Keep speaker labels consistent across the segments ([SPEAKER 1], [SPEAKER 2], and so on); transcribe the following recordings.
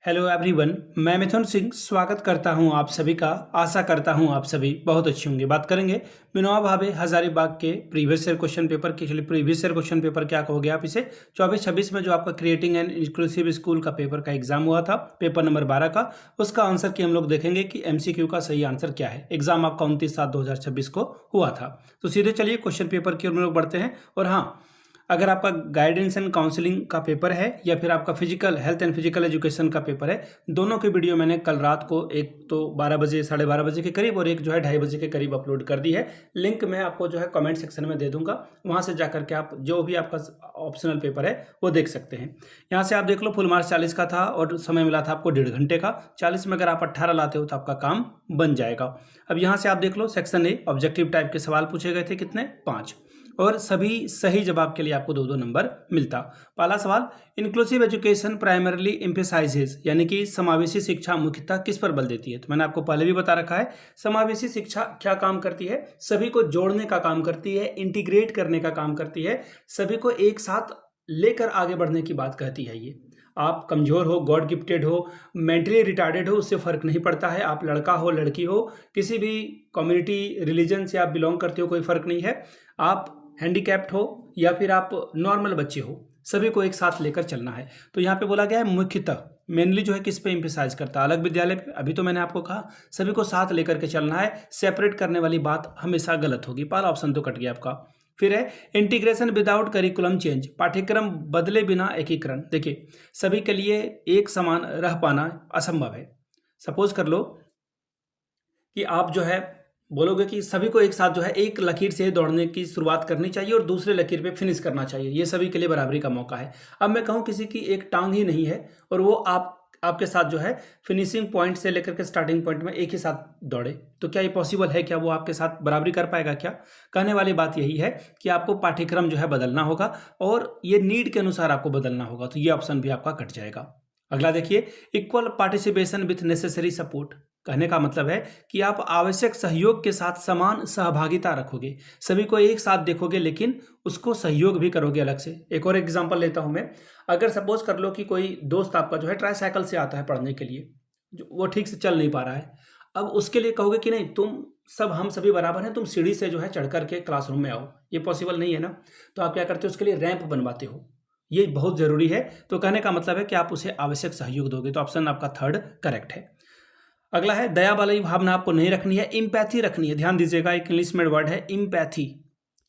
[SPEAKER 1] Hello everyone, मैं मिथुन सिंह स्वागत करता हूं आप सभी का। आशा करता हूं आप सभी बहुत अच्छे होंगे। बात करेंगे विनोबा भावे हजारीबाग के प्रीवियस ईयर क्वेश्चन पेपर के। चलिए, प्रीवियस ईयर क्वेश्चन पेपर क्या कहोगे आप इसे। 24-26 में जो आपका क्रिएटिंग एंड इंक्लूसिव स्कूल का पेपर का एग्जाम हुआ था, पेपर नंबर 12 का, उसका आंसर की हम लोग देखेंगे कि एमसीक्यू का सही आंसर क्या है। एग्जाम आपका 29/7/2026 को हुआ था। तो सीधे चलिए क्वेश्चन पेपर की ओर हम लोग बढ़ते हैं। और हाँ, अगर आपका गाइडेंस एंड काउंसलिंग का पेपर है या फिर आपका physical health and physical education का पेपर है, दोनों की वीडियो मैंने कल रात को एक तो 12 बजे 12:30 के करीब और एक जो है 2:30 बजे के करीब अपलोड कर दी है। लिंक मैं आपको जो है कमेंट सेक्शन में दे दूंगा, वहां से जाकर के आप जो भी आपका ऑप्शनल पेपर है वो देख सकते हैं। यहाँ से आप देख लो, फुल मार्क्स 40 का था और समय मिला था आपको 1.5 घंटे का। 40 में अगर आप 18 लाते हो तो आपका काम बन जाएगा। अब यहाँ से आप देख लो, सेक्शन ए ऑब्जेक्टिव टाइप के सवाल पूछे गए थे, कितने 5, और सभी सही जवाब के लिए आपको 2-2 नंबर मिलता। पहला सवाल, इंक्लूसिव एजुकेशन प्राइमरली एम्फेसाइजेस, यानी कि समावेशी शिक्षा मुख्यतः किस पर बल देती है। तो मैंने आपको पहले भी बता रखा है, समावेशी शिक्षा क्या काम करती है, सभी को जोड़ने का काम करती है, इंटीग्रेट करने का काम करती है, सभी को एक साथ लेकर आगे बढ़ने की बात कहती है। ये आप कमजोर हो, गॉड गिफ्टेड हो, मेंटली रिटार्डेड हो, उससे फर्क नहीं पड़ता है। आप लड़का हो, लड़की हो, किसी भी कम्युनिटी रिलीजन से आप बिलोंग करते हो, कोई फर्क नहीं है। आप हैंडीकैप्ड हो या फिर आप नॉर्मल बच्चे हो, सभी को एक साथ लेकर चलना है। तो यहाँ पे बोला गया है मुख्यतः, मेनली जो है किस पे एम्फेसाइज करता है, अलग विद्यालय पे। अभी तो मैंने आपको कहा सभी को साथ लेकर के चलना है, सेपरेट करने वाली बात हमेशा गलत होगी। पहला ऑप्शन तो कट गया आपका। फिर है इंटीग्रेशन विदाउट करिकुलम चेंज, पाठ्यक्रम बदले बिना एकीकरण। देखिए, सभी के लिए एक समान रह पाना असंभव है। सपोज कर लो कि आप जो है बोलोगे कि सभी को एक साथ जो है एक लकीर से दौड़ने की शुरुआत करनी चाहिए और दूसरे लकीर पे फिनिश करना चाहिए, ये सभी के लिए बराबरी का मौका है। अब मैं कहूँ किसी की एक टांग ही नहीं है और वो आपके साथ जो है फिनिशिंग पॉइंट से लेकर के स्टार्टिंग पॉइंट में एक ही साथ दौड़े, तो क्या ये पॉसिबल है? क्या वो आपके साथ बराबरी कर पाएगा? क्या कहने वाली बात यही है कि आपको पाठ्यक्रम जो है बदलना होगा और ये नीड के अनुसार आपको बदलना होगा। तो ये ऑप्शन भी आपका कट जाएगा। अगला देखिए, equal participation with necessary support. कहने का मतलब है कि आप आवश्यक सहयोग के साथ समान सहभागिता रखोगे, सभी को एक साथ देखोगे लेकिन उसको सहयोग भी करोगे अलग से। एक और एग्जांपल लेता हूं मैं। अगर सपोज कर लो कि कोई दोस्त आपका जो है ट्राईसाइकिल से आता है पढ़ने के लिए, जो वो ठीक से चल नहीं पा रहा है, अब उसके लिए कहोगे कि नहीं, हम सभी बराबर हैं, तुम सीढ़ी से जो है चढ़ करके क्लासरूम में आओ, ये पॉसिबल नहीं है ना। तो आप क्या करते हो, उसके लिए रैंप बनवाते हो, ये बहुत जरूरी है। तो कहने का मतलब है कि आप उसे आवश्यक सहयोग दोगे। तो ऑप्शन आपका थर्ड करेक्ट है। अगला है, दया वाली भावना आपको नहीं रखनी है, इम्पैथी रखनी है। ध्यान दीजिएगा, एक इंग्लिश में वर्ड है इम्पैथी।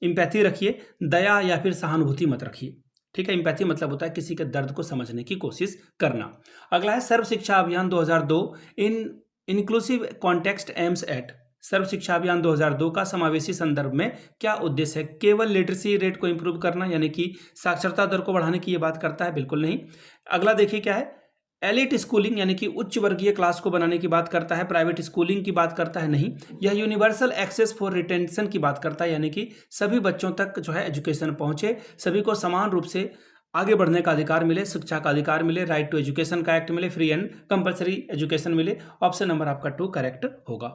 [SPEAKER 1] इम्पैथी रखिए, दया या फिर सहानुभूति मत रखिए। ठीक है, इम्पैथी मतलब होता है किसी के दर्द को समझने की कोशिश करना। अगला है, सर्व शिक्षा अभियान 2002 इन इंक्लूसिव कॉन्टेक्स्ट एम्स एट। सर्व शिक्षा अभियान 2002 का समावेशी संदर्भ में क्या उद्देश्य है? केवल लिटरेसी रेट को इंप्रूव करना, यानी कि साक्षरता दर को बढ़ाने की ये बात करता है? बिल्कुल नहीं। अगला देखिए क्या है, एलिट स्कूलिंग यानी कि उच्च वर्गीय क्लास को बनाने की बात करता है, प्राइवेट स्कूलिंग की बात करता है? नहीं। यह यूनिवर्सल एक्सेस फॉर रिटेंशन की बात करता है, यानी कि सभी बच्चों तक जो है एजुकेशन पहुंचे, सभी को समान रूप से आगे बढ़ने का अधिकार मिले, शिक्षा का अधिकार मिले, राइट टू एजुकेशन का एक्ट मिले, फ्री एंड कंपल्सरी एजुकेशन मिले। ऑप्शन नंबर आपका 2 करेक्ट होगा।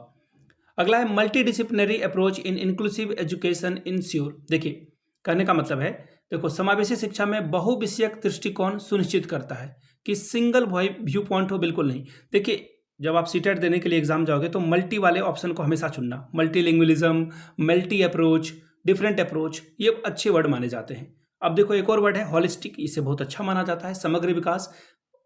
[SPEAKER 1] अगला है, multi disciplinary approach in inclusive education ensure. देखिए, कहने का मतलब है, देखो, समावेशी शिक्षा में बहुविषयक दृष्टिकोण सुनिश्चित करता है कि सिंगल व्यू पॉइंट हो, बिल्कुल नहीं। देखिए, जब आप सीटेट देने के लिए एग्जाम जाओगे तो मल्टी वाले ऑप्शन को हमेशा चुनना। Multilingualism, multi approach, different approach, ये अच्छे वर्ड माने जाते हैं। अब देखो, एक और वर्ड है हॉलिस्टिक, इसे बहुत अच्छा माना जाता है। समग्र विकास,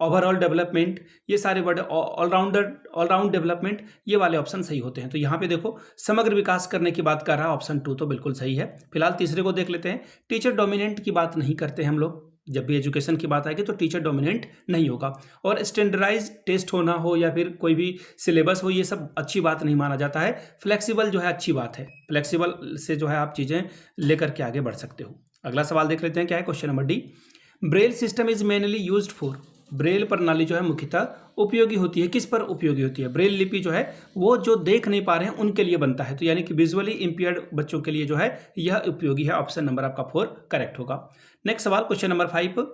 [SPEAKER 1] ओवरऑल डेवलपमेंट, ये सारे वर्ड, ऑलराउंड डेवलपमेंट, ये वाले ऑप्शन सही होते हैं। तो यहाँ पे देखो, समग्र विकास करने की बात कर रहा है, ऑप्शन 2 तो बिल्कुल सही है। फिलहाल तीसरे को देख लेते हैं। टीचर डोमिनेंट की बात नहीं करते हम लोग, जब भी एजुकेशन की बात आएगी तो टीचर डोमिनेंट नहीं होगा। और स्टैंडर्डाइज टेस्ट होना हो या फिर कोई भी सिलेबस हो, ये सब अच्छी बात नहीं माना जाता है। फ्लेक्सिबल जो है अच्छी बात है, फ्लेक्सिबल से जो है आप चीज़ें लेकर के आगे बढ़ सकते हो। अगला सवाल देख लेते हैं, क्या है question number D. Braille system is mainly used for. Braille प्रणाली जो है मुख्यतः उपयोगी होती है, किस पर उपयोगी होती है? ब्रेल लिपि जो है वो जो देख नहीं पा रहे हैं उनके लिए बनता है, तो यानी कि विजुअली इंपेयर्ड बच्चों के लिए जो है यह उपयोगी है। ऑप्शन नंबर आपका 4 करेक्ट होगा। नेक्स्ट सवाल, question number 5,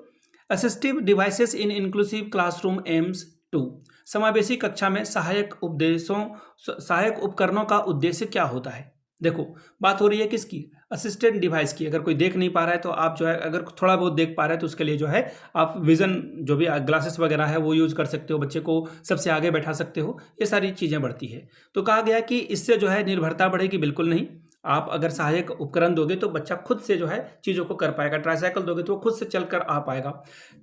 [SPEAKER 1] assistive devices in inclusive classroom aims to. समावेशी कक्षा में सहायक उपकरणों का उद्देश्य क्या होता है? देखो, बात हो रही है किसकी? असिस्टेंट डिवाइस की, अगर कोई देख नहीं पा रहा है तो आप जो है अगर थोड़ा बहुत देख पा रहे हैं तो उसके लिए जो है आप विजन जो भी ग्लासेस वगैरह है वो यूज़ कर सकते हो, बच्चे को सबसे आगे बैठा सकते हो, ये सारी चीज़ें बढ़ती है। तो कहा गया कि इससे जो है निर्भरता बढ़ेगी, बिल्कुल नहीं। आप अगर सहायक उपकरण दोगे तो बच्चा खुद से जो है चीज़ों को कर पाएगा। ट्राईसाइकिल दोगे तो वो खुद से चल कर आ पाएगा।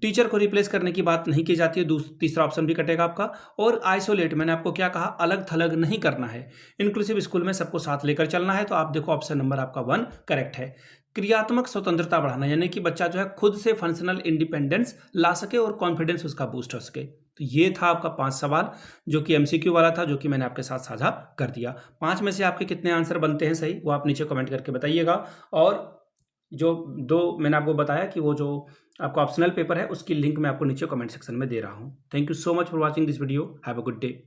[SPEAKER 1] टीचर को रिप्लेस करने की बात नहीं की जाती है, तीसरा ऑप्शन भी कटेगा आपका। और आइसोलेट, मैंने आपको क्या कहा, अलग थलग नहीं करना है। इंक्लूसिव स्कूल में सबको साथ लेकर चलना है, तो आप देखो ऑप्शन नंबर आपका 1 करेक्ट है। क्रियात्मक स्वतंत्रता बढ़ाना, यानी कि बच्चा जो है खुद से फंक्शनल इंडिपेंडेंस ला सके और कॉन्फिडेंस उसका बूस्ट हो सके। तो ये था आपका 5 सवाल जो कि एमसीक्यू वाला था, जो कि मैंने आपके साथ साझा कर दिया। 5 में से आपके कितने आंसर बनते हैं सही, वो आप नीचे कमेंट करके बताइएगा। और जो 2 मैंने आपको बताया कि वो जो आपका ऑप्शनल पेपर है उसकी लिंक मैं आपको नीचे कमेंट सेक्शन में दे रहा हूँ। Thank you so much for watching this video. Have a good day.